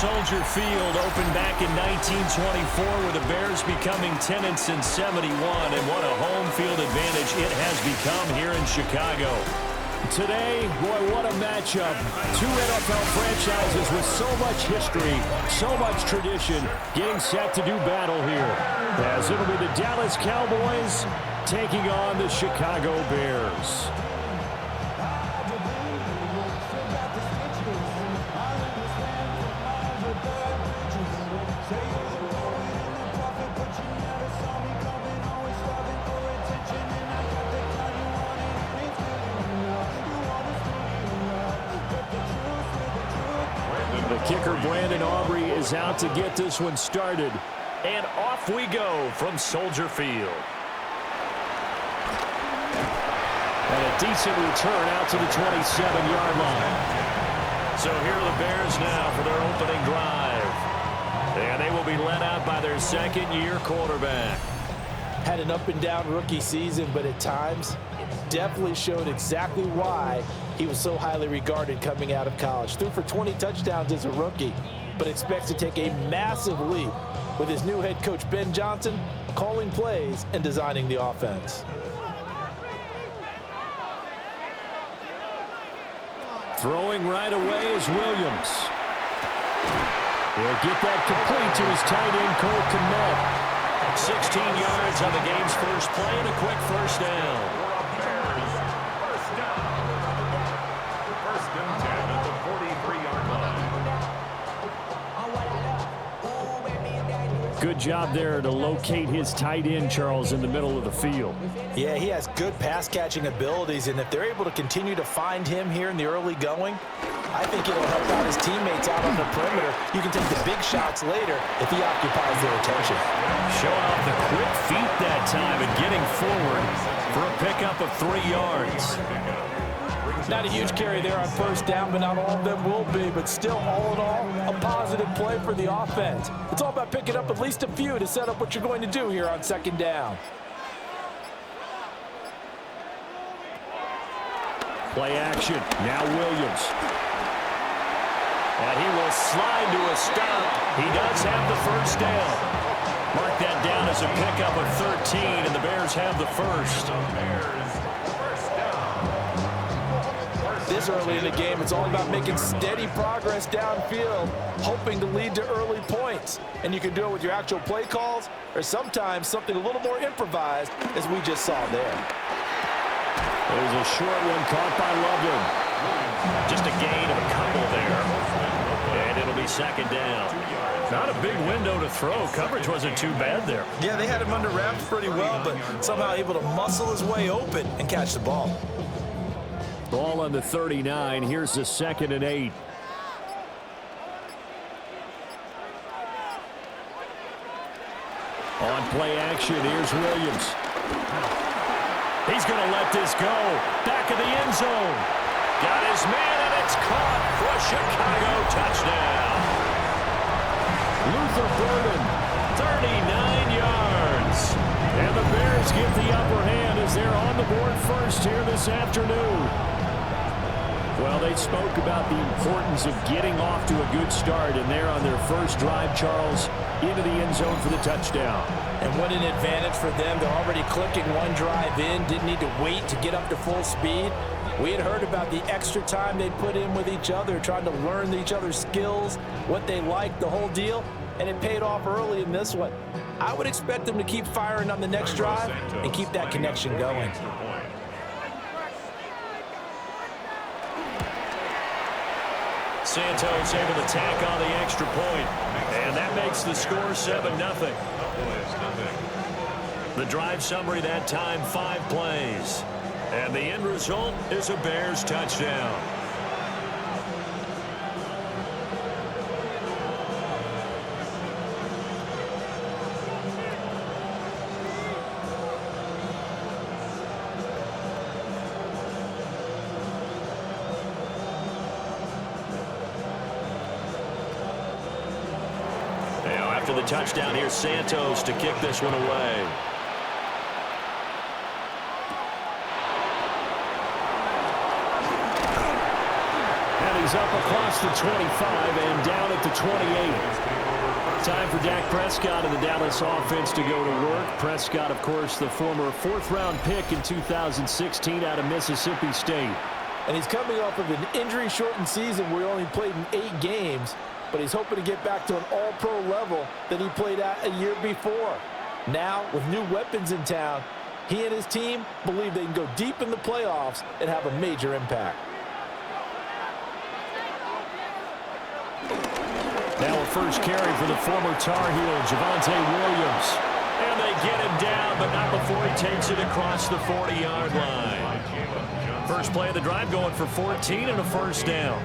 Soldier Field opened back in 1924 with the Bears becoming tenants in 71, and what a home field advantage it has become here in Chicago. Today, boy, what a matchup. Two NFL franchises with so much history, so much tradition, getting set to do battle here. As it'll be the Dallas Cowboys taking on the Chicago Bears. The kicker, Brandon Aubrey, is out to get this one started. And off we go from Soldier Field. And a decent return out to the 27-yard line. So here are the Bears now for their opening drive. And they will be led out by their second-year quarterback. Had an up-and-down rookie season, but at times definitely showed exactly why he was so highly regarded coming out of college. Threw for 20 touchdowns as a rookie, but expects to take a massive leap with his new head coach, Ben Johnson, calling plays and designing the offense. Throwing right away is Williams. He'll get that complete to his tight end, Cole Kmet. 16 yards on the game's first play and a quick first down. First and 10 at the 43-yard line. Good job there to locate his tight end, Charles, in the middle of the field. Yeah, he has good pass-catching abilities, and if they're able to continue to find him here in the early going, I think it'll help out his teammates out on the perimeter. You can take the big shots later if he occupies their attention. Showing off the quick feet that time and getting forward for a pickup of 3 yards. Not a huge carry there on first down, but not all of them will be. But still, all in all, a positive play for the offense. It's all about picking up at least a few to set up what you're going to do here on second down. Play action. Now Williams. And he will slide to a stop. He does have the first down. Mark that down as a pickup of 13, and the Bears have the first. This early in the game, it's all about making steady progress downfield, hoping to lead to early points. And you can do it with your actual play calls or sometimes something a little more improvised, as we just saw there. There's a short one caught by Loveland. Just a gain of a couple there. And it'll be second down. Not a big window to throw. Coverage wasn't too bad there. Yeah, they had him under wraps pretty well, but somehow able to muscle his way open and catch the ball. Ball on the 39. Here's the 2nd and 8. On play action, here's Williams. He's going to let this go. Back of the end zone. Got his man, and it's caught for a Chicago touchdown. Luther Burden, 39 yards. And the Bears get the upper hand as they're on the board first here this afternoon. Well, they spoke about the importance of getting off to a good start, and they're on their first drive, Charles, into the end zone for the touchdown. And what an advantage for them. They're already clicking one drive in, didn't need to wait to get up to full speed. We had heard about the extra time they put in with each other, trying to learn each other's skills, what they liked, the whole deal, and it paid off early in this one. I would expect them to keep firing on the next drive and keep that connection going. Santos able to tack on the extra point, and that makes the score 7-0. The drive summary that time, 5 plays. And the end result is a Bears touchdown. Now after the touchdown, here's Santos to kick this one away. And he's up across the 25 and down at the 28. Time for Dak Prescott and the Dallas offense to go to work. Prescott, of course, the former fourth-round pick in 2016 out of Mississippi State. And he's coming off of an injury-shortened season where he only played in 8 games, but he's hoping to get back to an all-pro level that he played at a year before. Now, with new weapons in town, he and his team believe they can go deep in the playoffs and have a major impact. Now a first carry for the former Tar Heel, Javonte Williams. And they get him down, but not before he takes it across the 40-yard line. First play of the drive going for 14 and a first down.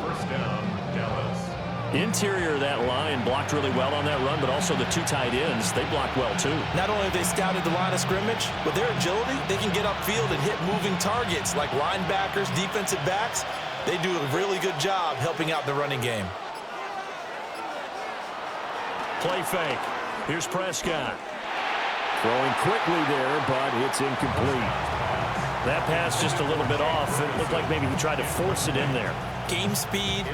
First down, Dallas. Interior of that line blocked really well on that run, but also the 2 tight ends, they blocked well too. Not only have they scouted the line of scrimmage, with their agility, they can get upfield and hit moving targets like linebackers, defensive backs. They do a really good job helping out the running game. Play fake. Here's Prescott. Throwing quickly there, but it's incomplete. That pass just a little bit off. It looked like maybe he tried to force it in there. Game speed,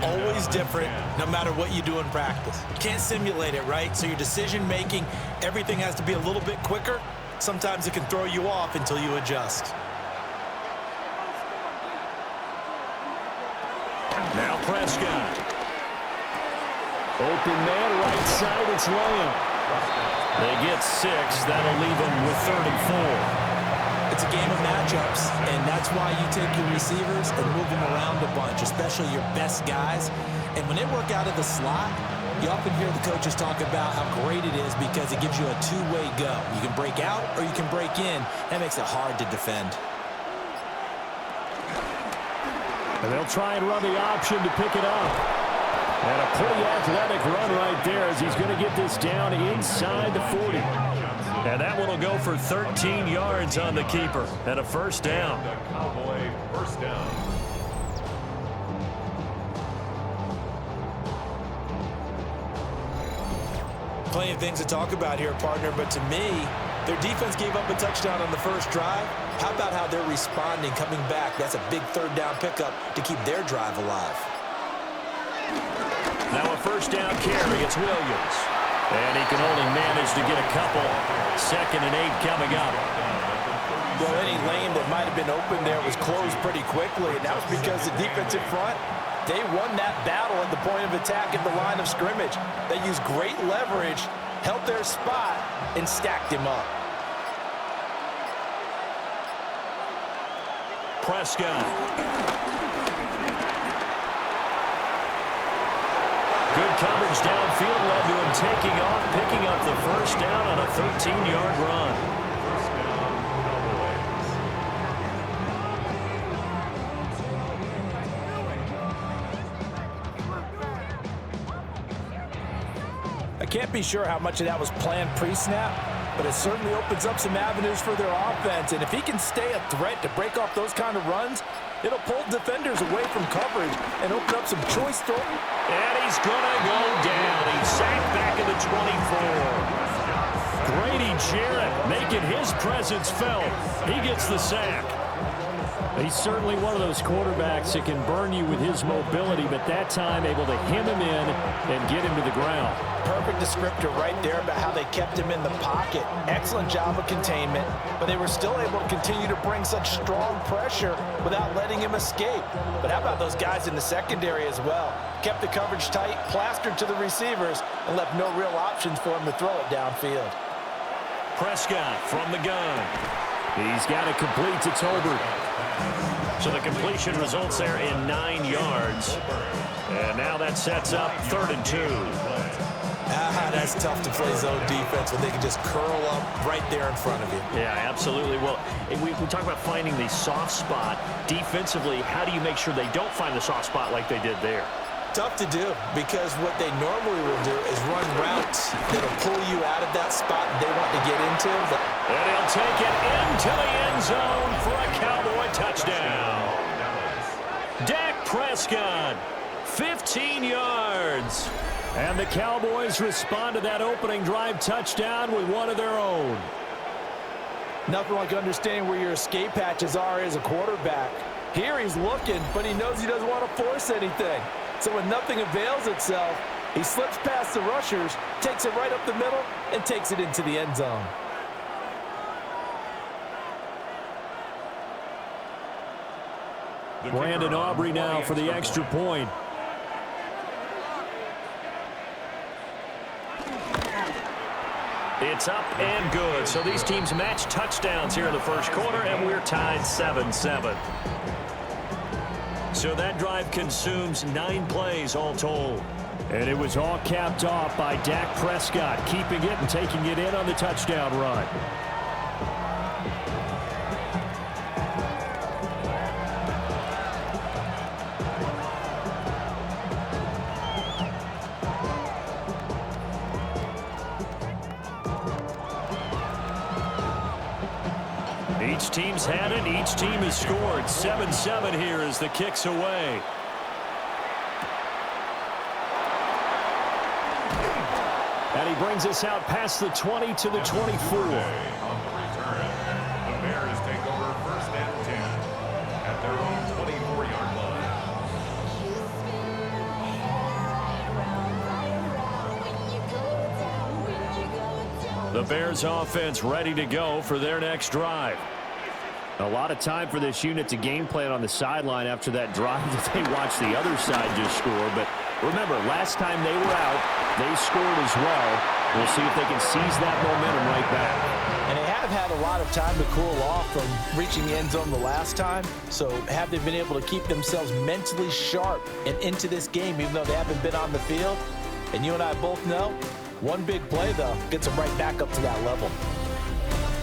always different, no matter what you do in practice. You can't simulate it, right? So your decision-making, everything has to be a little bit quicker. Sometimes it can throw you off until you adjust. Now Prescott. Open man, right side, it's Lamb. They get 6. That'll leave them with 3rd and 4. It's a game of matchups, and that's why you take your receivers and move them around a bunch, especially your best guys. And when they work out of the slot, you often hear the coaches talk about how great it is because it gives you a two-way go. You can break out or you can break in. That makes it hard to defend. And they'll try and run the option to pick it up. And a pretty athletic run right there as he's going to get this down inside the 40. And that one will go for 13 yards on the keeper and a first down. The Cowboy first down. Plenty of things to talk about here, partner, but to me, their defense gave up a touchdown on the first drive. How about how they're responding, coming back? That's a big 3rd down pickup to keep their drive alive. Now a first down carry. It's Williams. And he can only manage to get a couple. 2nd and 8 coming up. Well, any lane that might have been open there was closed pretty quickly, and that was because the defensive front, they won that battle at the point of attack at the line of scrimmage. They used great leverage, held their spot, and stacked him up. Prescott. Good coverage downfield led to him taking off, picking up the first down on a 13-yard run. First down, Cowboys. I can't be sure how much of that was planned pre-snap, but it certainly opens up some avenues for their offense. And if he can stay a threat to break off those kind of runs, it'll pull defenders away from coverage and open up some choice throws. And he's going to go down. He's sacked back at the 24. Grady Jarrett making his presence felt. He gets the sack. He's certainly one of those quarterbacks that can burn you with his mobility, but that time able to hem him in and get him to the ground. Perfect descriptor right there about how they kept him in the pocket. Excellent job of containment, but they were still able to continue to bring such strong pressure without letting him escape. But how about those guys in the secondary as well? Kept the coverage tight, plastered to the receivers, and left no real options for him to throw it downfield. Prescott from the gun. He's got it complete to Tolbert. So the completion results there in 9 yards. And now that sets up 3rd and 2. That's tough to play zone defense when they can just curl up right there in front of you. Yeah, absolutely. Well, we talk about finding the soft spot. Defensively, how do you make sure they don't find the soft spot like they did there? Tough to do, because what they normally will do is run routes that'll pull you out of that spot they want to get into. And he'll take it into the end zone for a Cowboy touchdown. Dak Prescott, 15 yards. And the Cowboys respond to that opening drive touchdown with one of their own. Nothing like understanding where your escape hatches are as a quarterback. Here he's looking, but he knows he doesn't want to force anything. So when nothing avails itself, he slips past the rushers, takes it right up the middle, and takes it into the end zone. Brandon Aubrey now for the extra point. It's up and good. So these teams match touchdowns here in the first quarter, and we're tied 7-7. So that drive consumes 9 plays all told. And it was all capped off by Dak Prescott, keeping it and taking it in on the touchdown run. Each team's had it. Each team has scored. 7-7 here as the kick's away. And he brings us out past the 20 to the 24. On the return, the Bears take over 1st and 10 at their own 24-yard line. The Bears offense ready to go for their next drive. A lot of time for this unit to game plan on the sideline after that drive that they watched the other side just score. But remember, last time they were out, they scored as well. We'll see if they can seize that momentum right back. And they have had a lot of time to cool off from reaching the end zone the last time. So have they been able to keep themselves mentally sharp and into this game, even though they haven't been on the field? And you and I both know, one big play, though, gets them right back up to that level.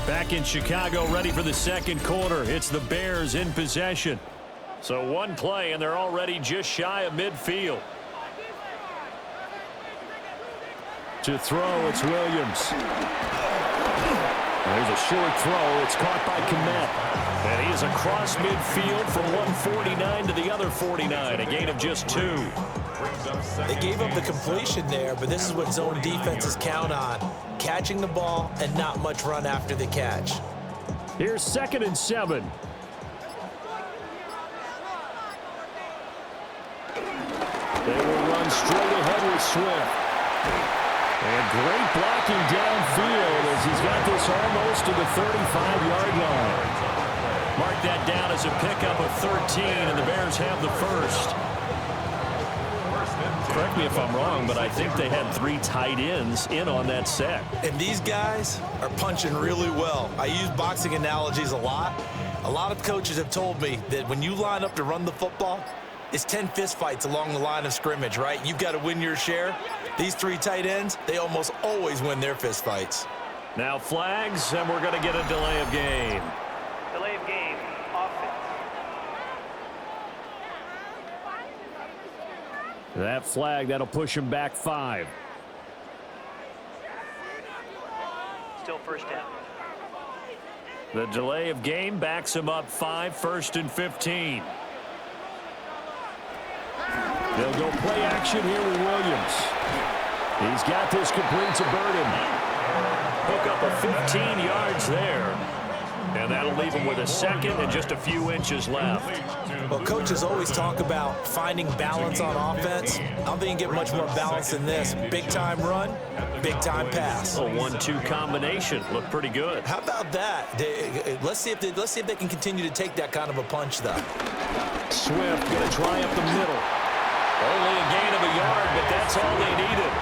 Back in Chicago, ready for the second quarter. It's the Bears in possession. So one play, and they're already just shy of midfield. To throw, it's Williams. There's a short throw. It's caught by Kmet. And he is across midfield from 149 to the other 49. A gain of just 2. They gave up the completion there, but this is what zone defenses count on. Catching the ball and not much run after the catch. Here's 2nd and 7. They will run straight ahead with Swift. And great blocking downfield as he's got this almost to the 35-yard line. Mark that down as a pickup of 13, and the Bears have the first. Correct me if I'm wrong, but I think they had 3 tight ends in on that set. And these guys are punching really well. I use boxing analogies a lot. A lot of coaches have told me that when you line up to run the football, it's 10 fistfights along the line of scrimmage, right? You've got to win your share. These 3 tight ends, they almost always win their fistfights. Now flags, and we're going to get a delay of game. Delay of game, offense. That flag, that'll push him back 5. Still first down. The delay of game backs him up 5, 1st and 15. They'll go play action here with Williams. He's got this complete to Burden. Hook up a 15 yards there. And that'll leave him with a 2nd and just a few inches left. Well, coaches always talk about finding balance on offense. I don't think you get much more balance than this. Big-time run, big-time pass. A 1-2 combination. Looked pretty good. How about that? Let's see if they can continue to take that kind of a punch, though. Swift going to try up the middle. Only a gain of a yard, but that's all they needed.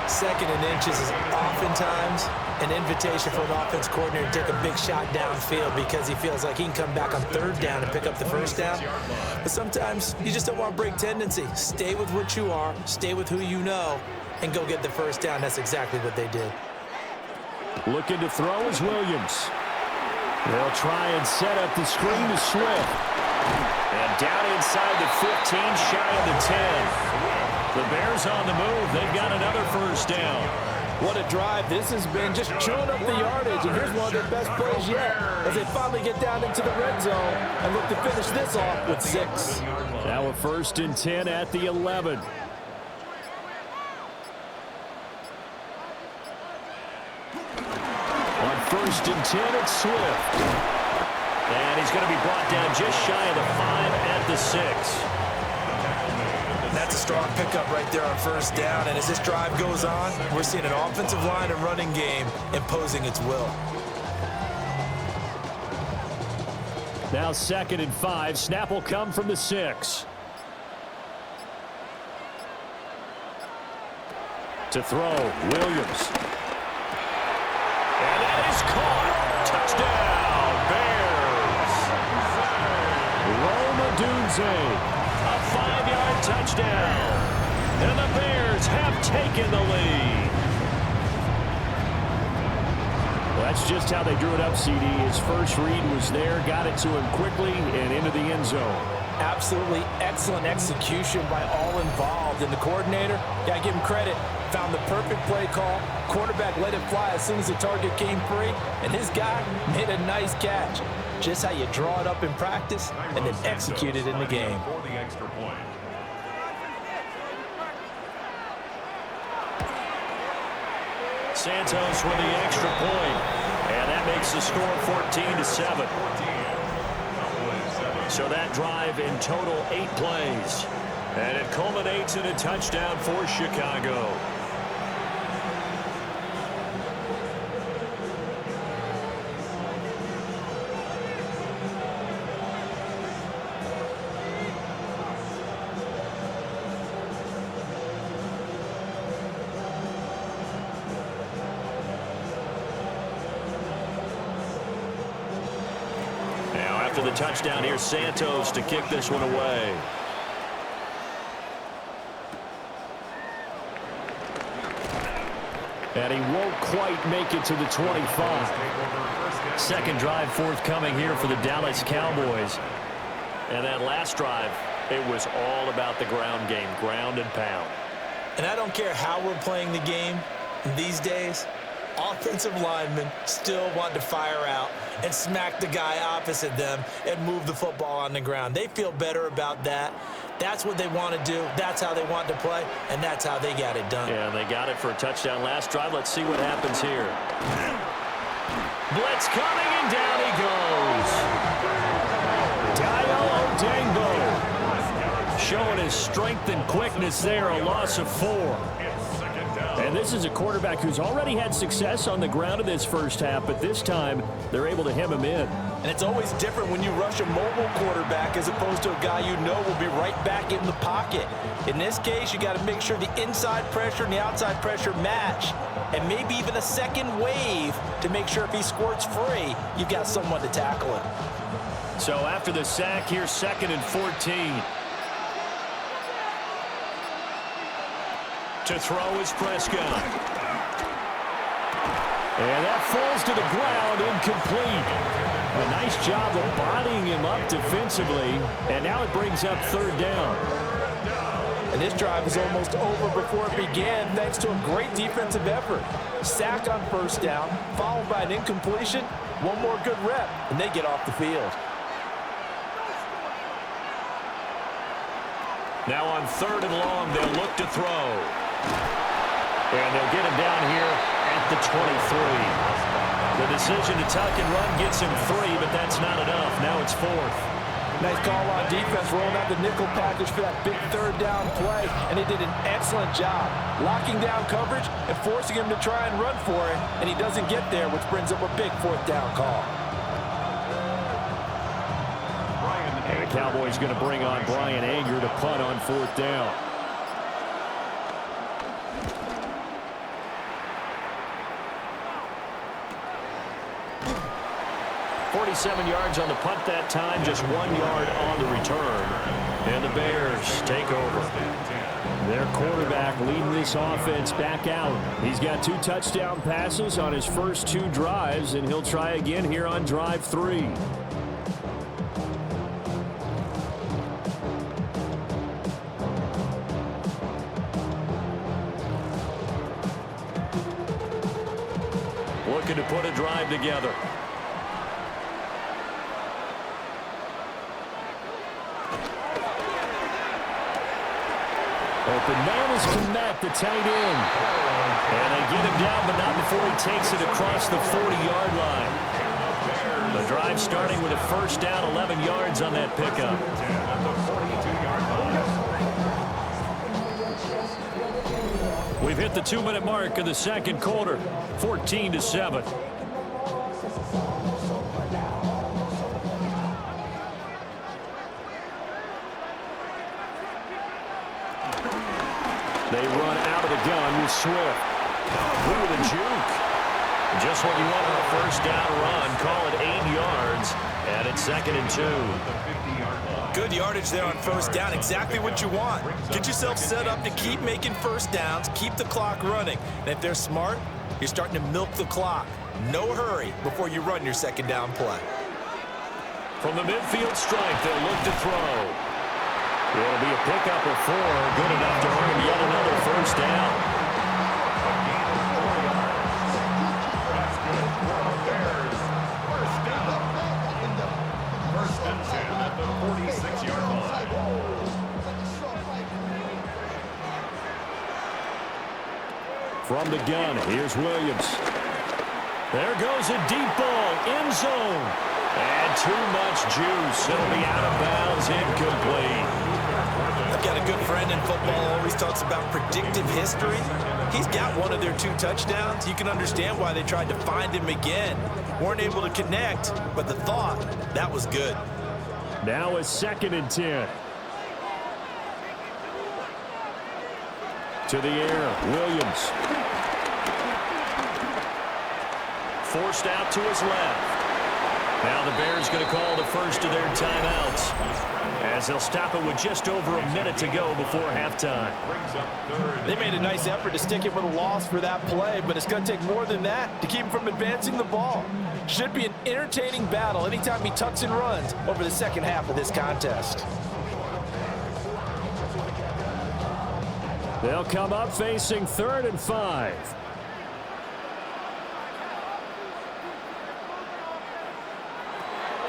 2nd and inches is oftentimes an invitation for an offense coordinator to take a big shot downfield because he feels like he can come back on 3rd down and pick up the 1st down. But sometimes you just don't want to break tendency. Stay with what you are, stay with who you know, and go get the 1st down. That's exactly what they did. Looking to throw is Williams. They'll try and set up the screen to Swift. And down inside the 15, shy of the 10. The Bears on the move. They've got another 1st down. What a drive this has been, just chewing up the yardage. And here's one of their best plays yet as they finally get down into the red zone and look to finish this off with 6. Now a 1st and 10 at the 11. On 1st and 10, it's Swift. And he's going to be brought down just shy of the 5 at the 6. That's a strong pickup right there on first down. And as this drive goes on, we're seeing an offensive line and running game imposing its will. Now 2nd and 5. Snap will come from the 6. To throw, Williams. And that is caught. Touchdown, Bears. Rome Odunze. A 5-yard touchdown. And the Bears have taken the lead. Well, that's just how they drew it up, CD. His first read was there, got it to him quickly, and into the end zone. Absolutely excellent execution by all involved. And the coordinator, got to give him credit, found the perfect play call. Quarterback let it fly as soon as the target came free, and his guy made a nice catch. Just how you draw it up in practice and then execute it in the game. For the extra point. Santos with the extra point, and that makes the score 14-7. So that drive in total 8 plays, and it culminates in a touchdown for Chicago. After the touchdown, here's Santos to kick this one away. And he won't quite make it to the 25. Second drive forthcoming here for the Dallas Cowboys. And that last drive, it was all about the ground game, ground and pound. And I don't care how we're playing the game these days, offensive linemen still want to fire out and smack the guy opposite them and move the football on the ground. They feel better about that. That's what they want to do. That's how they want to play, and that's how they got it done. Yeah, and they got it for a touchdown last drive. Let's see what happens here. Blitz coming, and down he goes. Dayo Odeyingbo showing his strength and quickness there, a loss of 4. And this is a quarterback who's already had success on the ground in this first half, but this time they're able to hem him in. And it's always different when you rush a mobile quarterback as opposed to a guy you know will be right back in the pocket. In this case, you got to make sure the inside pressure and the outside pressure match, and maybe even a second wave to make sure if he squirts free, you've got someone to tackle him. So after the sack, here's 2nd and 14. To throw is Prescott. And that falls to the ground, incomplete. A nice job of bodying him up defensively, and now it brings up 3rd down. And this drive is almost over before it began thanks to a great defensive effort. Sack on first down, followed by an incompletion, one more good rep, and they get off the field. Now on 3rd and long, they'll look to throw. And they'll get him down here at the 23. The decision to tuck and run gets him 3, but that's not enough. Now it's 4th. Nice call on defense, rolling out the nickel package for that big 3rd down play, and they did an excellent job locking down coverage and forcing him to try and run for it, and he doesn't get there, which brings up a big 4th down call. And the Cowboys going to bring on Brian Anger to punt on 4th down. 47 yards on the punt that time, just 1 yard on the return. And the Bears take over. Their quarterback leading this offense back out. He's got 2 touchdown passes on his first 2 drives, and he'll try again here on drive 3. Looking to put a drive together. Open man is Komet, the tight end. And they get him down, but not before he takes it across the 40-yard line. The drive starting with a first down, 11 yards on that pickup. At the 42-yard line. We've hit the 2-minute mark of the second quarter, 14-7. They run out of the gun with Swift. Through with a juke. Just what you want on a first down run. Call it 8 yards. And it's 2nd and 2. Good yardage there on first down. Exactly what you want. Get yourself set up to keep making first downs. Keep the clock running. And if they're smart, you're starting to milk the clock. No hurry before you run your second down play. From the midfield stripe, they'll look to throw. It'll be a pickup of 4. Good enough to earn yet another first down. That's good for the Bears. First down. First and 10 at the 46-yard line. From the gun, here's Williams. There goes a deep ball, end zone. And too much juice. It'll be out of bounds, incomplete. I've got a good friend in football, always talks about predictive history. He's got one of their 2 touchdowns. You can understand why they tried to find him again. Weren't able to connect, but the thought, that was good. Now a 2nd and 10. To the air, Williams. Forced out to his left. Now the Bears going to call the first of their timeouts, as they'll stop it with just over a minute to go before halftime. They made a nice effort to stick it with a loss for that play, but it's going to take more than that to keep him from advancing the ball. Should be an entertaining battle anytime he tucks and runs over the second half of this contest. They'll come up facing 3rd and 5.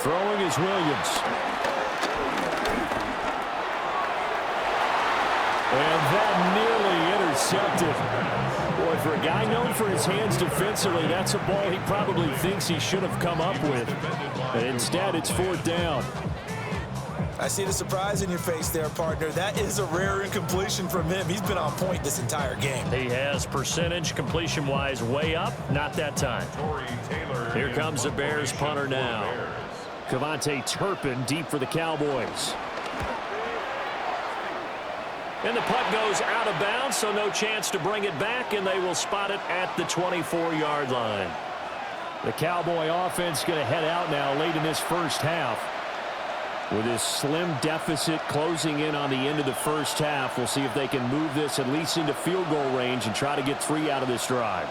Throwing is Williams. And that nearly intercepted. Boy, for a guy known for his hands defensively, that's a ball he probably thinks he should have come up with. But instead, it's 4th down. I see the surprise in your face there, partner. That is a rare incompletion from him. He's been on point this entire game. He has percentage completion-wise way up. Not that time. Here comes the Bears punter now. Cavante Turpin deep for the Cowboys. And the punt goes out of bounds, so no chance to bring it back, and they will spot it at the 24-yard line. The Cowboy offense going to head out now late in this first half. With this slim deficit closing in on the end of the first half, we'll see if they can move this at least into field goal range and try to get 3 out of this drive.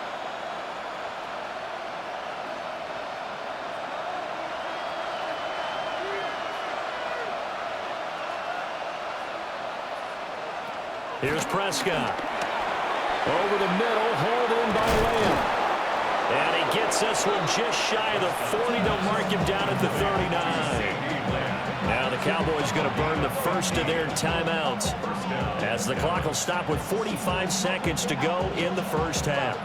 Here's Prescott. Over the middle, hauled in by Lamb. And he gets this one just shy of the 40. They'll mark him down at the 39. Now the Cowboys going to burn the first of their timeouts, as the clock will stop with 45 seconds to go in the first half.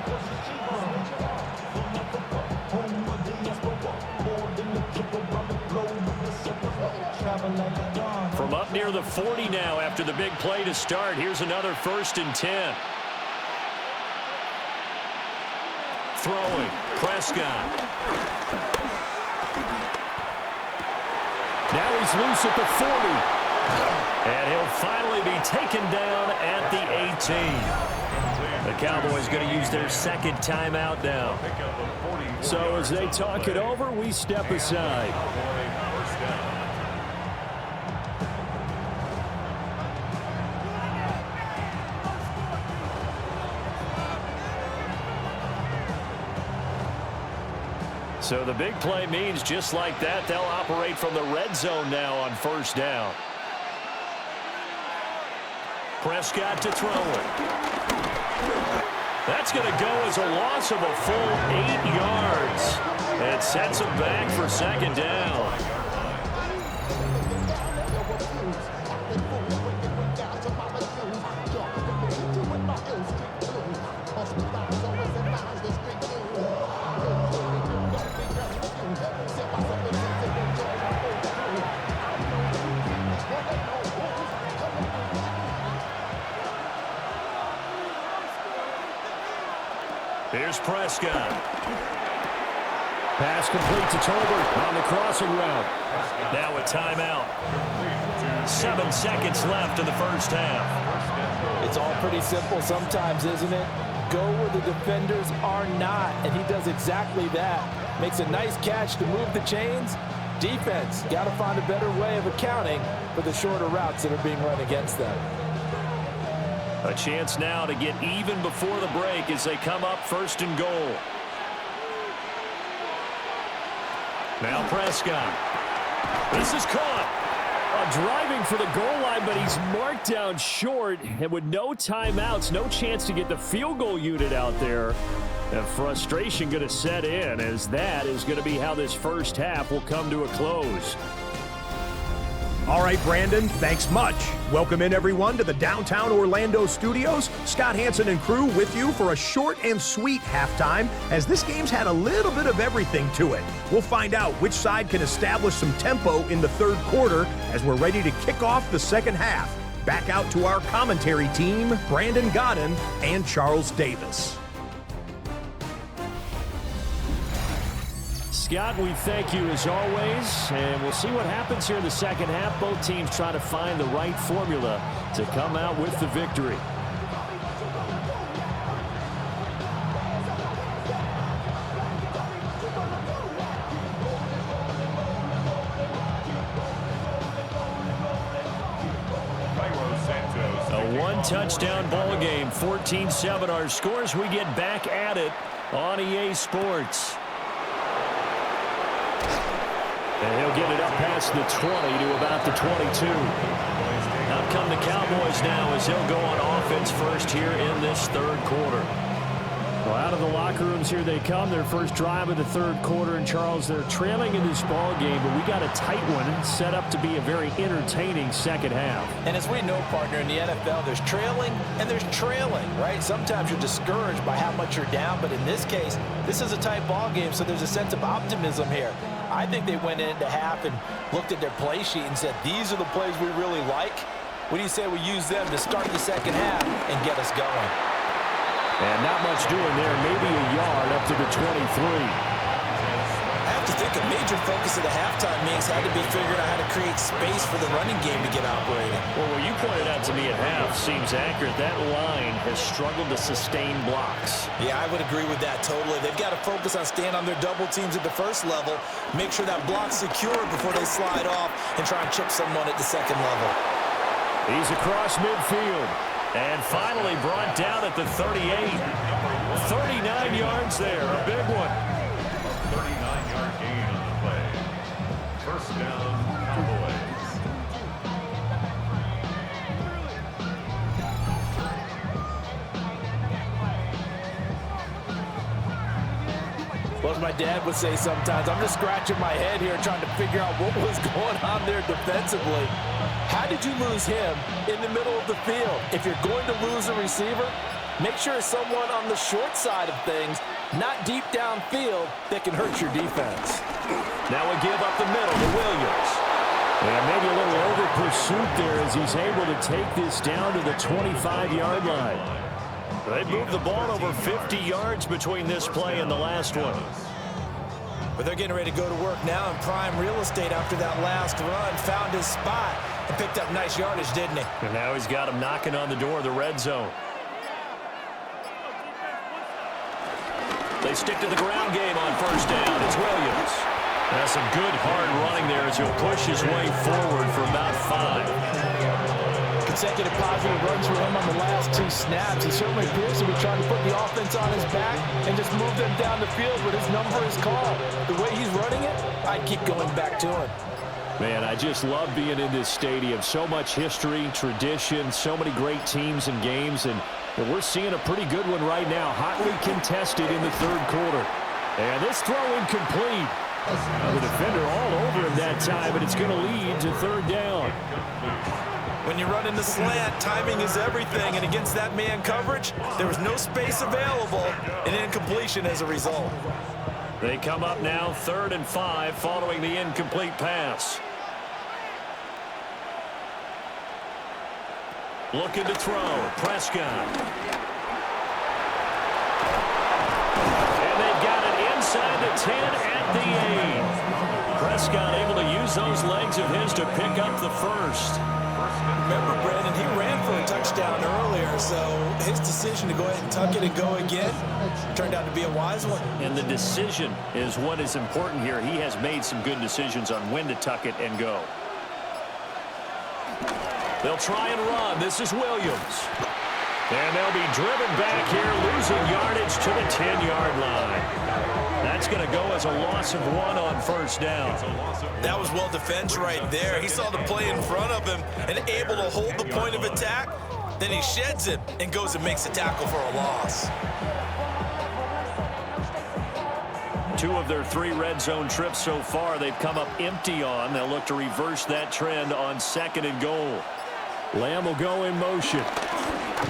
From up near the 40 now after the big play to start. Here's another 1st and 10. Throwing, Prescott. Now he's loose at the 40. And he'll finally be taken down at the 18. The Cowboys going to use their 2nd timeout now. So as they talk it over, we step aside. So the big play means just like that, they'll operate from the red zone now on first down. Prescott to throw it. That's going to go as a loss of a full 8 yards. It sets him back for 2nd down. Here's Prescott. Pass complete to Tolbert on the crossing route. Now a timeout. 7 seconds left in the first half. It's all pretty simple sometimes, isn't it? Go where the defenders are not, and he does exactly that. Makes a nice catch to move the chains. Defense, got to find a better way of accounting for the shorter routes that are being run against them. A chance now to get even before the break as they come up first and goal. Now Prescott. This is caught. Driving for the goal line, but he's marked down short. And with no timeouts, no chance to get the field goal unit out there. And frustration going to set in, as that is going to be how this first half will come to a close. All right, Brandon, thanks much. Welcome in, everyone, to the downtown Orlando studios. Scott Hansen and crew with you for a short and sweet halftime, as this game's had a little bit of everything to it. We'll find out which side can establish some tempo in the third quarter as we're ready to kick off the second half. Back out to our commentary team, Brandon Godden and Charles Davis. Scott, we thank you as always, and we'll see what happens here in the second half. Both teams trying to find the right formula to come out with the victory. A one-touchdown ball game, 14-7 our scores. We get back at it on EA Sports. And he'll get it up past the 20 to about the 22. Out come the Cowboys now as they'll go on offense first here in this third quarter. Well, out of the locker rooms here they come. Their first drive of the third quarter. And, Charles, they're trailing in this ball game, but we got a tight one set up to be a very entertaining second half. And as we know, partner, in the NFL, there's trailing and there's trailing, right? Sometimes you're discouraged by how much you're down, but in this case, this is a tight ball game, so there's a sense of optimism here. I think they went into half and looked at their play sheet and said, these are the plays we really like. What do you say we use them to start the second half and get us going? And not much doing there, maybe a yard up to the 23. I have to think a major focus of the halftime meetings had to be figuring out how to create space for the running game to get operating. Well, what you pointed out to me at half seems accurate. That line has struggled to sustain blocks. Yeah, I would agree with that totally. They've got to focus on staying on their double teams at the first level, make sure that block's secure before they slide off and try and chip someone at the second level. He's across midfield and finally brought down at the 38. 39 yards there, a big one. 39-yard gain on the play. First down, Cowboys. Well, as my dad would say sometimes, I'm just scratching my head here trying to figure out what was going on there defensively. How did you lose him in the middle of the field? If you're going to lose a receiver, make sure it's someone on the short side of things, not deep downfield, that can hurt your defense. Now we give up the middle to Williams. And maybe a little over pursuit there as he's able to take this down to the 25-yard line. They moved the ball over 50 yards between this play and the last one. But they're getting ready to go to work now in prime real estate after that last run. Found his spot and picked up nice yardage, didn't he? And now he's got him knocking on the door of the red zone. They stick to the ground game on first down. It's Williams. That's some good hard running there as he'll push his way forward for about 5. Consecutive positive runs for him on the last 2 snaps. He certainly appears to be trying to put the offense on his back and just move them down the field when his number is called. The way he's running it, I'd keep going back to him. Man, I just love being in this stadium. So much history, tradition, so many great teams and games, and we're seeing a pretty good one right now, hotly contested in the third quarter. And this throw incomplete. The defender all over him that time, but it's going to lead to third down. When you run in the slant, timing is everything, and against that man coverage, there was no space available, and incompletion as a result. They come up now 3rd and 5 following the incomplete pass. Looking to throw, Prescott. 10 at the 8. Prescott able to use those legs of his to pick up the first. Remember, Brandon, he ran for a touchdown earlier, so his decision to go ahead and tuck it and go again turned out to be a wise one. And the decision is what is important here. He has made some good decisions on when to tuck it and go. They'll try and run. This is Williams. And they'll be driven back here, losing yardage to the 10-yard line. That's going to go as a loss of 1 on first down. That was well defense right there. He saw the play in front of him and able to hold the point of attack. Then he sheds it and goes and makes a tackle for a loss. 2 of their 3 red zone trips so far they've come up empty on. They'll look to reverse that trend on 2nd and goal. Lamb will go in motion.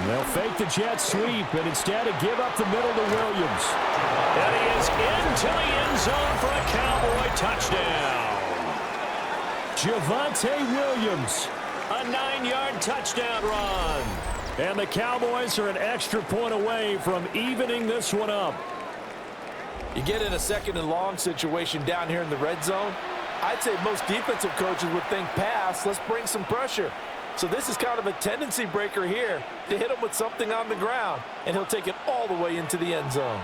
They'll fake the jet sweep, and instead of give up the middle to Williams. And he is into the end zone for a Cowboy touchdown. Javonte Williams, a 9-yard touchdown run. And the Cowboys are an extra point away from evening this one up. You get in a 2nd and long situation down here in the red zone, I'd say most defensive coaches would think pass, let's bring some pressure. So this is kind of a tendency breaker here to hit him with something on the ground, and he'll take it all the way into the end zone.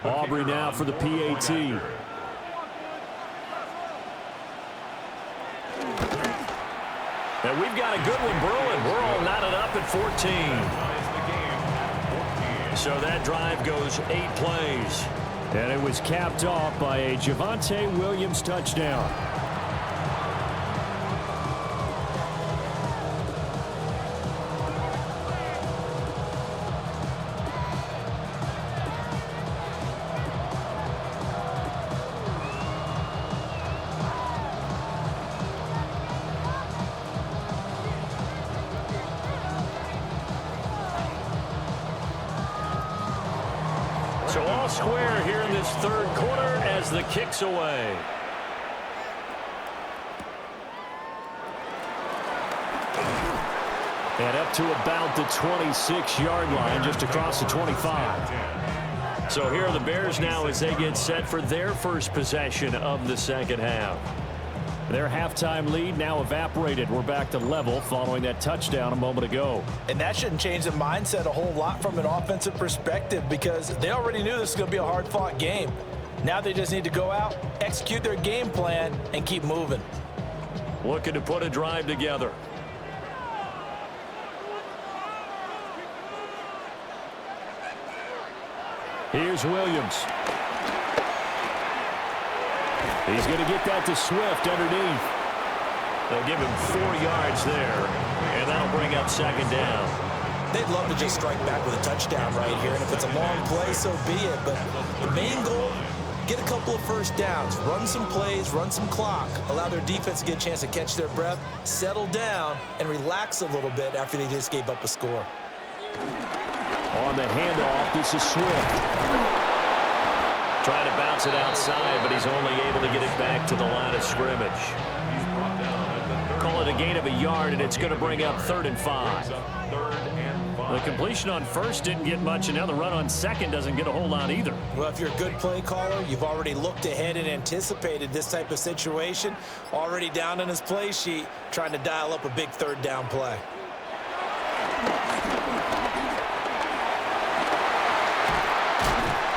Aubrey now for the PAT. And we've got a good one brewing. We're all knotted up at 14. So that drive goes 8 plays. And it was capped off by a Javonte Williams touchdown. So all square here in this 3rd quarter as the kick's away. And up to about the 26-yard line, just across the 25. So here are the Bears now as they get set for their first possession of the 2nd half. Their halftime lead now evaporated. We're back to level following that touchdown a moment ago. And that shouldn't change the mindset a whole lot from an offensive perspective because they already knew this was going to be a hard-fought game. Now they just need to go out, execute their game plan, and keep moving. Looking to put a drive together. Here's Williams. He's going to get that to Swift underneath. They'll give him 4 yards there, and that'll bring up 2nd down. They'd love to just strike back with a touchdown right here, and if it's a long play, so be it. But the main goal, get a couple of first downs, run some plays, run some clock, allow their defense to get a chance to catch their breath, settle down, and relax a little bit after they just gave up a score. On the handoff, this is Swift. Trying to bounce it outside, but he's only able to get it back to the line of scrimmage. Call it a gain of a yard, and it's going to bring up 3rd and 5. The completion on first didn't get much, and now the run on second doesn't get a whole lot either. Well, if you're a good play caller, you've already looked ahead and anticipated this type of situation. Already down on his play sheet, trying to dial up a big 3rd down play.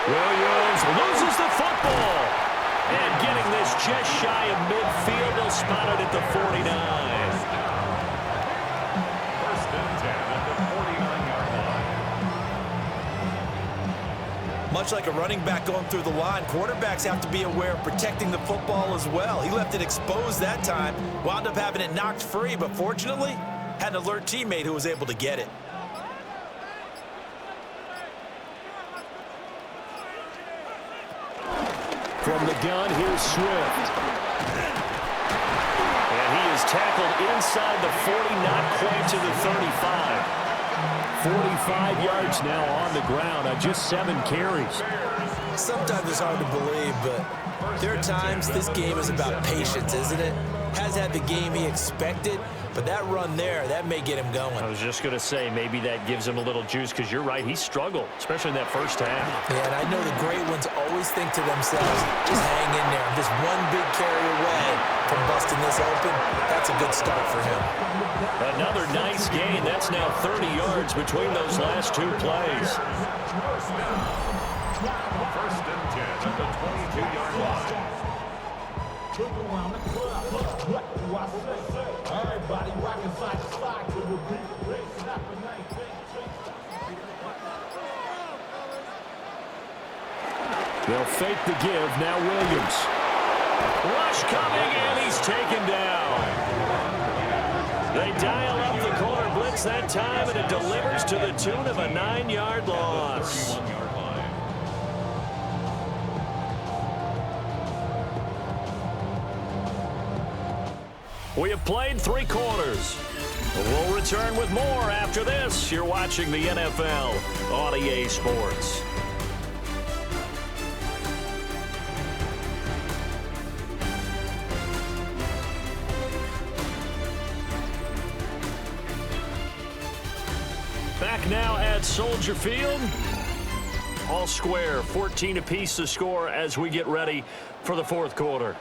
Williams loses the football. And getting this just shy of midfield, they'll spot it at the 49. First and 10 at the 49-yard line. Much like a running back going through the line, quarterbacks have to be aware of protecting the football as well. He left it exposed that time, wound up having it knocked free, but fortunately, had an alert teammate who was able to get it. From the gun, here's Swift. And he is tackled inside the 40, not quite to the 35. 45 yards now on the ground on just 7 carries. Sometimes it's hard to believe, but there are times this game is about patience, isn't it? Has had the game he expected, But that run there, that may get him going. I was just going to say, maybe that gives him a little juice, because you're right, he struggled, especially in that first half. Yeah, and I know the great ones always think to themselves, just hang in there. I'm just one big carry away from busting this open. That's a good start for him. Another nice gain. That's now 30 yards between those last two plays. First and 10 at the 22-yard line. They'll fake the give. Now Williams. Rush coming, and he's taken down. They dial up the corner blitz that time, and it delivers to the tune of a 9-yard loss. We have played 3 quarters. We'll return with more after this. You're watching the NFL on EA Sports. Back now at Soldier Field. All square, 14 apiece to score as we get ready for the fourth quarter.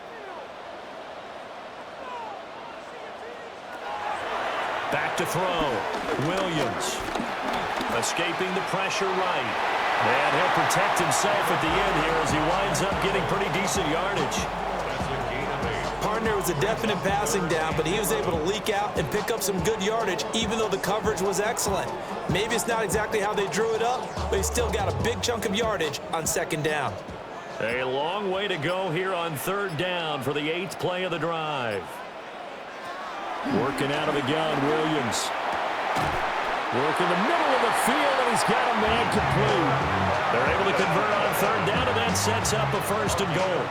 Back to throw. Williams. Escaping the pressure right. And he'll protect himself at the end here as he winds up getting pretty decent yardage. Partner was a definite passing down, but he was able to leak out and pick up some good yardage, even though the coverage was excellent. Maybe it's not exactly how they drew it up, but he still got a big chunk of yardage on second down. A long way to go here on third down for the 8th play of the drive. Working out of the gun, Williams. Working the middle of the field, and he's got a man complete. They're able to convert on third down, and that sets up a first and goal.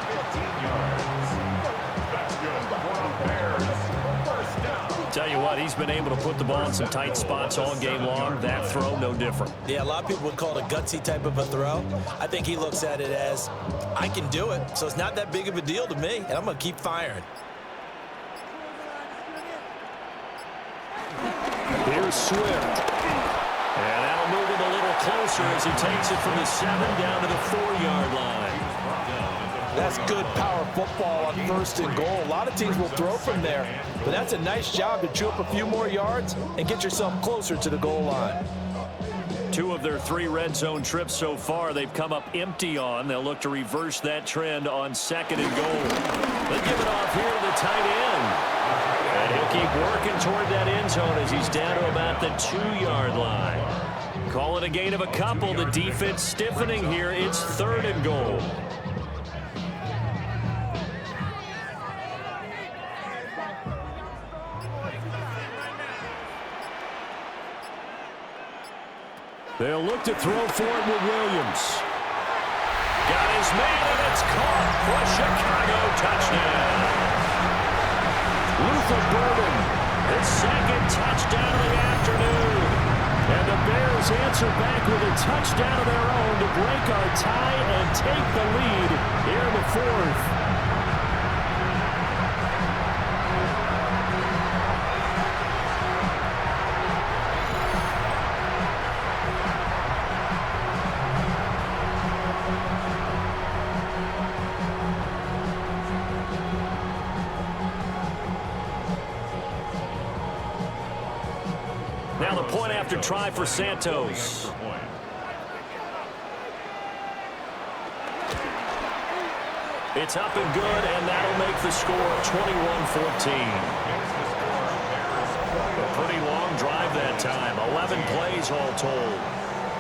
Tell you what, he's been able to put the ball in some tight spots all game long. That throw, no different. Yeah, a lot of people would call it a gutsy type of a throw. I think he looks at it as, I can do it, so it's not that big of a deal to me, and I'm going to keep firing. Here's Swift. And that'll move him a little closer as he takes it from the 7 down to the 4-yard line. That's good power football on first and goal. A lot of teams will throw from there, but that's a nice job to chew up a few more yards and get yourself closer to the goal line. 2 of their 3 red zone trips so far they've come up empty on. They'll look to reverse that trend on second and goal. They give it off here to the tight end. And he'll keep working toward that end zone as he's down to about the 2-yard line. Call it a gain of a couple. The defense stiffening here. It's third and goal. They'll look to throw for it with Williams. Got his man, and it's caught for a Chicago touchdown. Luther Burden, his second touchdown of the afternoon. And the Bears answer back with a touchdown of their own to break our tie and take the lead here in the fourth. Now the point after try for Santos. It's up and good, and that'll make the score 21-14. A pretty long drive that time, 11 plays all told.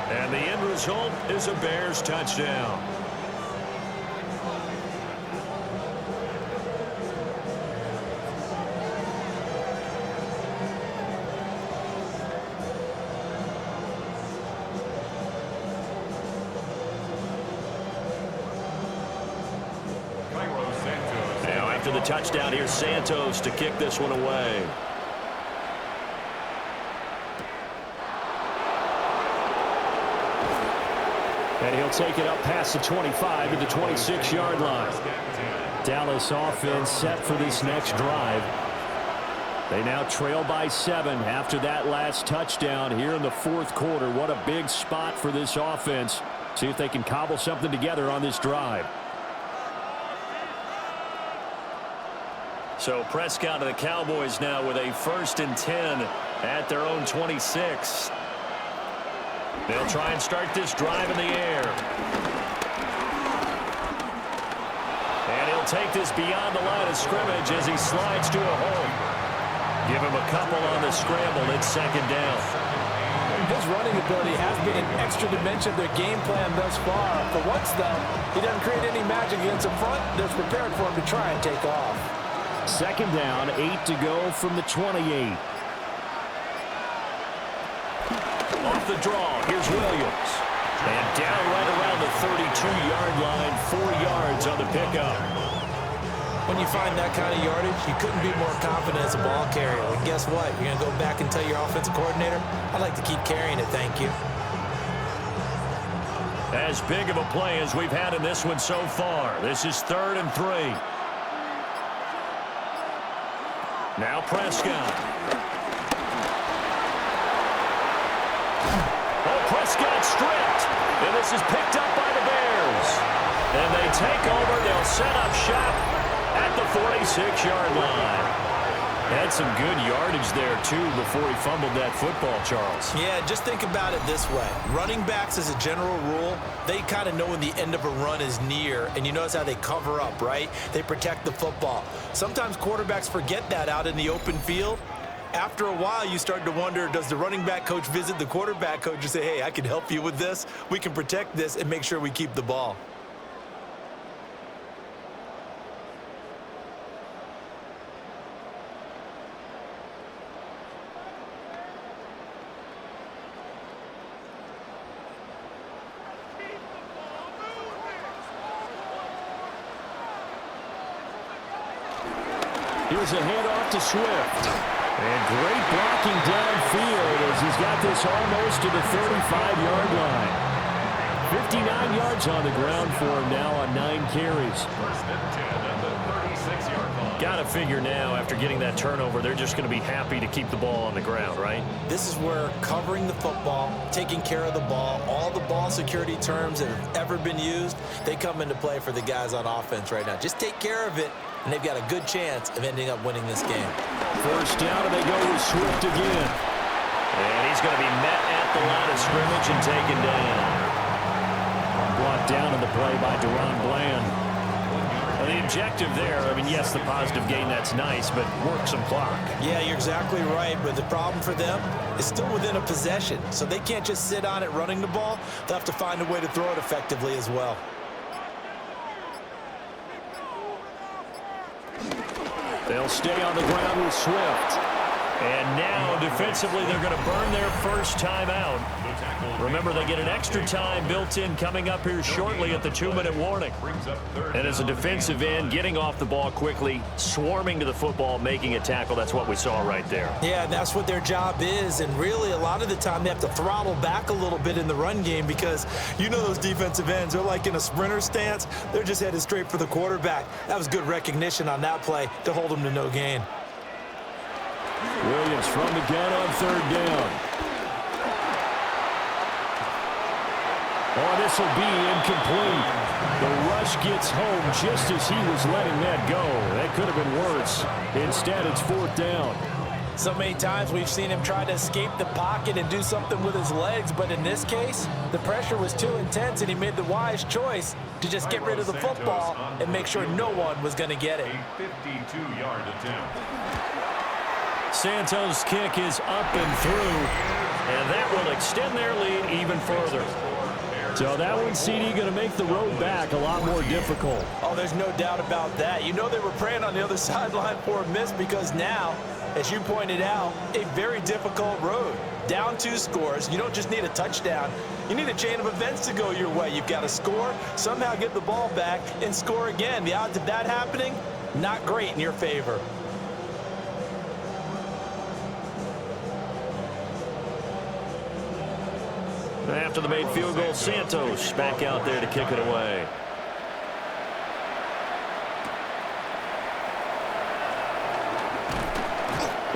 And the end result is a Bears touchdown. After the touchdown, here's Santos to kick this one away. And he'll take it up past the 25 to the 26-yard line. Dallas offense set for this next drive. They now trail by 7 after that last touchdown here in the fourth quarter. What a big spot for this offense. See if they can cobble something together on this drive. So Prescott and the Cowboys now with a 1st and 10 at their own 26. They'll try and start this drive in the air. And he'll take this beyond the line of scrimmage as he slides to a hole. Give him a couple on the scramble. It's 2nd down. His running ability has been an extra dimension of their game plan thus far. For once, though, he doesn't create any magic against the front that's prepared for him to try and take off. 2nd down, 8 to go from the 28. Off the draw, here's Williams. And down right around the 32-yard line, 4 yards on the pickup. When you find that kind of yardage, you couldn't be more confident as a ball carrier. And guess what? You're going to go back and tell your offensive coordinator, I'd like to keep carrying it, thank you. As big of a play as we've had in this one so far. This is 3rd and 3. Now Prescott. Oh, Prescott stripped. And this is picked up by the Bears. And they take over. They'll set up shop at the 46-yard line. Had some good yardage there, too, before he fumbled that football, Charles. Yeah, just think about it this way. Running backs, as a general rule, they kind of know when the end of a run is near, and you notice how they cover up, right? They protect the football. Sometimes quarterbacks forget that out in the open field. After a while, you start to wonder, does the running back coach visit the quarterback coach and say, hey, I can help you with this. We can protect this and make sure we keep the ball. Here's a handoff to Swift. And great blocking downfield as he's got this almost to the 35-yard line. 59 yards on the ground for him now on 9 carries. 1st and 10 at the 36-yard line. Got to figure now, after getting that turnover, they're just going to be happy to keep the ball on the ground, right? This is where covering the football, taking care of the ball, all the ball security terms that have ever been used, they come into play for the guys on offense right now. Just take care of it, and they've got a good chance of ending up winning this game. 1st down, and they go with Swift again. And he's going to be met at the line of scrimmage and taken down. Brought down in the play by Deron Bland. Well, the objective there, I mean, yes, the positive gain, that's nice, but work some clock. Yeah, you're exactly right, but the problem for them is still within a possession, so they can't just sit on it running the ball. They'll have to find a way to throw it effectively as well. They'll stay on the ground with Swift. And now, defensively, they're going to burn their first time out. Remember, they get an extra time built in coming up here shortly at the 2-minute warning. And as a defensive end, getting off the ball quickly, swarming to the football, making a tackle, that's what we saw right there. Yeah, that's what their job is. And really, a lot of the time, they have to throttle back a little bit in the run game because you know those defensive ends, they're like in a sprinter stance. They're just headed straight for the quarterback. That was good recognition on that play to hold them to no gain. Williams from the gun on 3rd down. Oh, this will be incomplete. The rush gets home just as he was letting that go. That could have been worse. Instead, it's 4th down. So many times we've seen him try to escape the pocket and do something with his legs, but in this case, the pressure was too intense and he made the wise choice to just get rid of the football and make sure no one was going to get it. A 52-yard attempt. Santos' kick is up and through, and that will extend their lead even further. So that one, CD, going to make the road back a lot more difficult. Oh, there's no doubt about that. You know they were praying on the other sideline for a miss because now, as you pointed out, a very difficult road. Down 2 scores. You don't just need a touchdown. You need a chain of events to go your way. You've got to score, somehow get the ball back, and score again. The odds of that happening, not great in your favor. After the made field goal, Santos back out there to kick it away.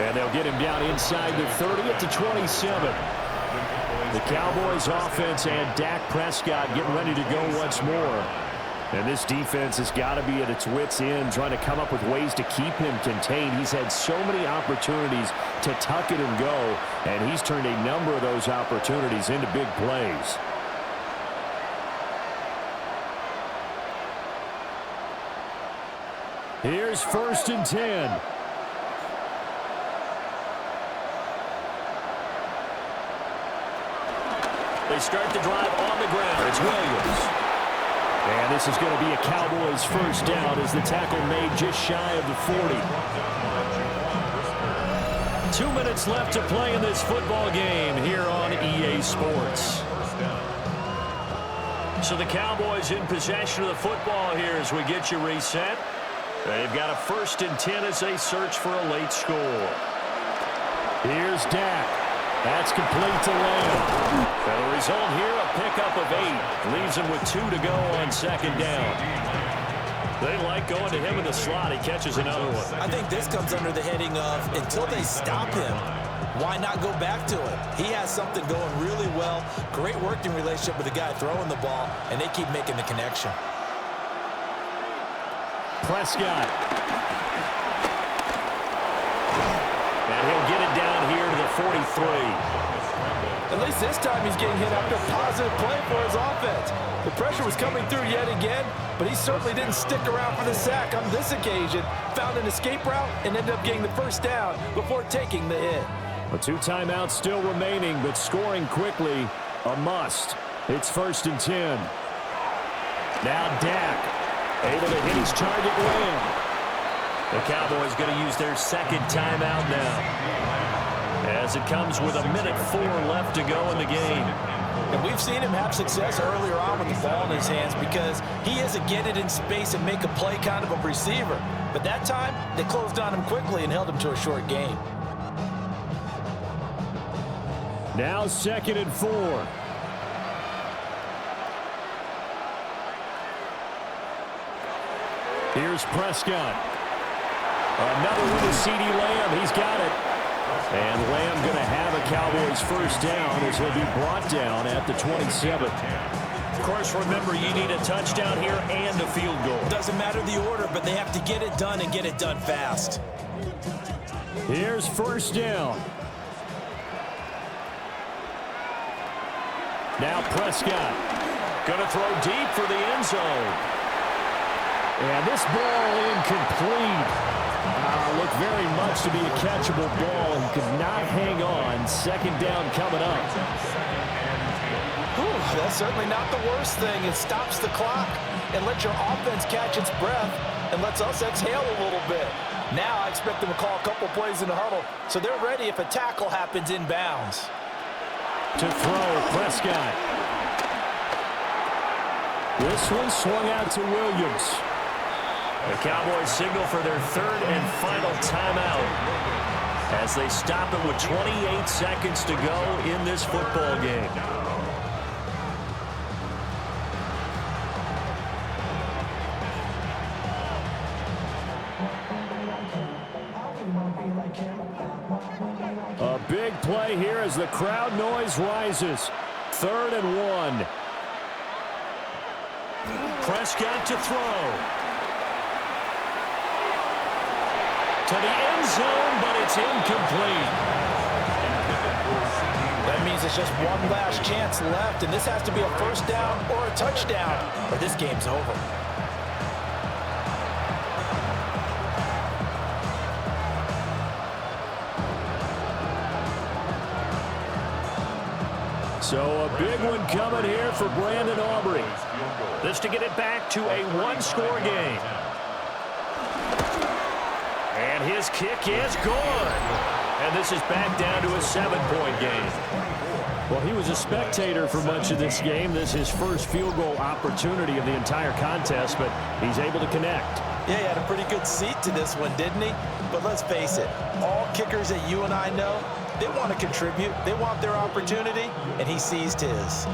And they'll get him down inside the 30 at the 27. The Cowboys offense and Dak Prescott getting ready to go once more. And this defense has got to be at its wits' end, trying to come up with ways to keep him contained. He's had so many opportunities to tuck it and go, and he's turned a number of those opportunities into big plays. Here's 1st and 10. They start the drive on the ground. It's Williams. And this is going to be a Cowboys first down as the tackle made just shy of the 40. 2 minutes left to play in this football game here on EA Sports. So the Cowboys in possession of the football here as we get you reset. They've got a 1st and 10 as they search for a late score. Here's Dak. That's complete to Lamb. And the result here, a pickup of 8. Leaves him with 2 to go on 2nd down. They like going to him in the slot. He catches another one. I think this comes under the heading of until they stop him, why not go back to him? He has something going really well. Great working relationship with the guy throwing the ball, and they keep making the connection. Prescott. And he'll get it down here to the 43. At least this time he's getting hit after a positive play for his offense. The pressure was coming through yet again, but he certainly didn't stick around for the sack on this occasion. Found an escape route and ended up getting the 1st down before taking the hit. 2 timeouts still remaining, but scoring quickly, a must. It's 1st and 10. Now Dak, able to hit his target Lamb. The Cowboys going to use their 2nd timeout now, as it comes with 1:04 left to go in the game. And we've seen him have success earlier on with the ball in his hands because he is a get it in space and make a play kind of a receiver. But that time, they closed on him quickly and held him to a short gain. Now 2nd and 4. Here's Prescott. Another one to CeeDee Lamb. He's got it. And Lamb going to have a Cowboys 1st down as he'll be brought down at the 27. Of course, remember, you need a touchdown here and a field goal. Doesn't matter the order, but they have to get it done and get it done fast. Here's 1st down. Now Prescott. Going to throw deep for the end zone. And this ball incomplete. Looked very much to be a catchable ball. He could not hang on. 2nd down coming up. Whew, that's certainly not the worst thing. It stops the clock and lets your offense catch its breath and lets us exhale a little bit. Now I expect them to call a couple plays in the huddle so they're ready if a tackle happens inbounds. To throw, Prescott. This one swung out to Williams. The Cowboys signal for their 3rd and final timeout as they stop it with 28 seconds to go in this football game. A big play here as the crowd noise rises. 3rd and 1. Prescott to throw. To the end zone, but it's incomplete. That means it's just one last chance left, and this has to be a 1st down or a touchdown, or this game's over. So a big one coming here for Brandon Aubrey. This to get it back to a 1-score game. And his kick is good. And this is back down to a 7-point game. Well, he was a spectator for much of this game. This is his first field goal opportunity of the entire contest, but he's able to connect. Yeah, he had a pretty good seat to this one, didn't he? But let's face it, all kickers that you and I know, they want to contribute. They want their opportunity, and he seized his.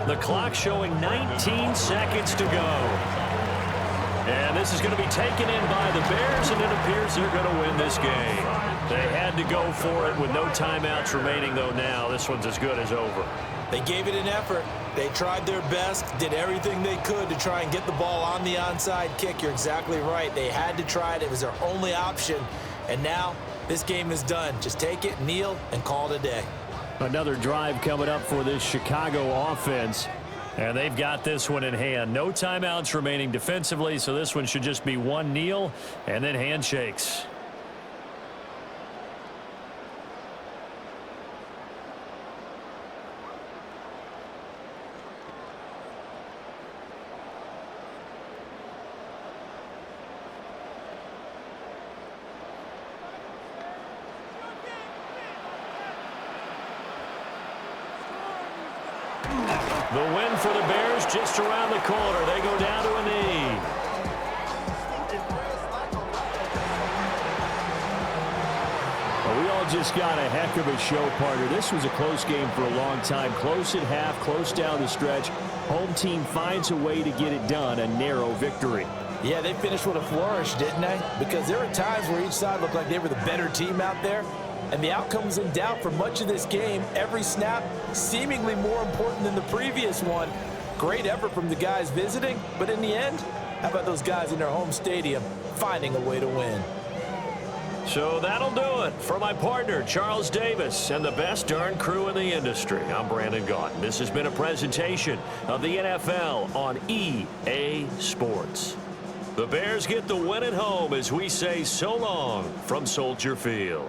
The clock showing 19 seconds to go. And this is going to be taken in by the Bears, and it appears they're going to win this game. They had to go for it with no timeouts remaining, though now. This one's as good as over. They gave it an effort. They tried their best, did everything they could to try and get the ball on the onside kick. You're exactly right. They had to try it. It was their only option. And now this game is done. Just take it, kneel, and call it a day. Another drive coming up for this Chicago offense. And they've got this one in hand. No timeouts remaining defensively, so this one should just be one kneel and then handshakes. The win for the Bears just around the corner. They go down to a knee. Well, we all just got a heck of a show, partner. This was a close game for a long time. Close at half, close down the stretch. Home team finds a way to get it done. A narrow victory. Yeah, they finished with a flourish, didn't they? Because there were times where each side looked like they were the better team out there. And the outcome was in doubt for much of this game. Every snap seemingly more important than the previous one. Great effort from the guys visiting, but in the end, how about those guys in their home stadium finding a way to win? So that'll do it for my partner, Charles Davis, and the best darn crew in the industry. I'm Brandon Gaudin. This has been a presentation of the NFL on EA Sports. The Bears get the win at home as we say so long from Soldier Field.